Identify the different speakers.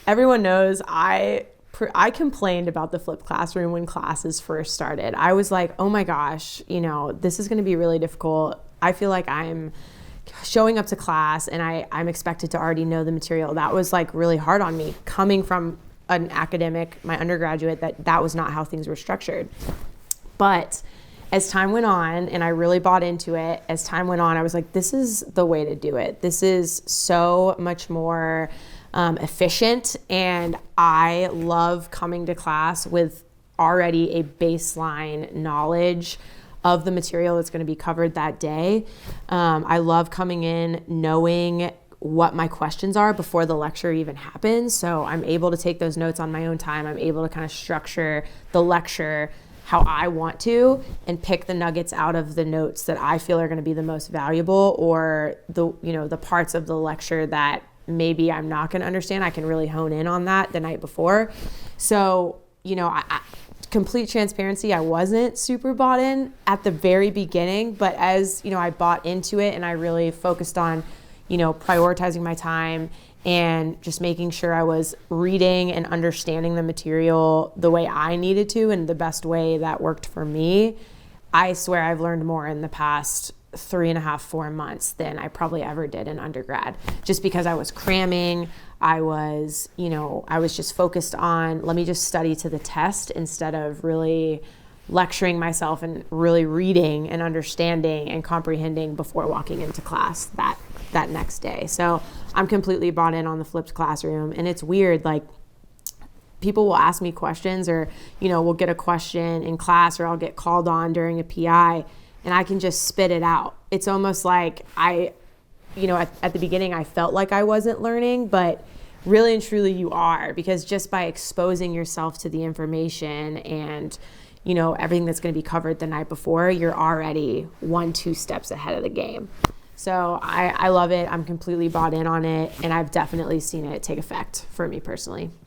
Speaker 1: everyone knows I complained about the flipped classroom when classes first started. I was like, oh my gosh, this is going to be really difficult. I feel like I'm showing up to class and I'm expected to already know the material. That was like really hard on me coming from an academic, my undergraduate, that was not how things were structured. But as time went on, and I really bought into it, as time went on, I was like, this is the way to do it. This is so much more efficient, and I love coming to class with already a baseline knowledge of the material that's going to be covered that day. I love coming in knowing what my questions are before the lecture even happens. So I'm able to take those notes on my own time. I'm able to kind of structure the lecture how I want to and pick the nuggets out of the notes that I feel are going to be the most valuable, or the parts of the lecture that maybe I'm not going to understand. I can really hone in on that the night before. So, complete transparency, I wasn't super bought in at the very beginning, but as, I bought into it and I really focused on, prioritizing my time and just making sure I was reading and understanding the material the way I needed to and the best way that worked for me, I swear I've learned more in the past 3.5, 4 months than I probably ever did in undergrad, just because I was cramming. I was just focused on, let me just study to the test instead of really lecturing myself and really reading and understanding and comprehending before walking into class that next day. So I'm completely bought in on the flipped classroom. And it's weird, like people will ask me questions, or, we'll get a question in class, or I'll get called on during a PI and I can just spit it out. It's almost like at the beginning I felt like I wasn't learning, but really and truly you are, because just by exposing yourself to the information and everything that's going to be covered the night before, you're already 1-2 steps ahead of the game. So I love it. I'm completely bought in on it, and I've definitely seen it take effect for me personally.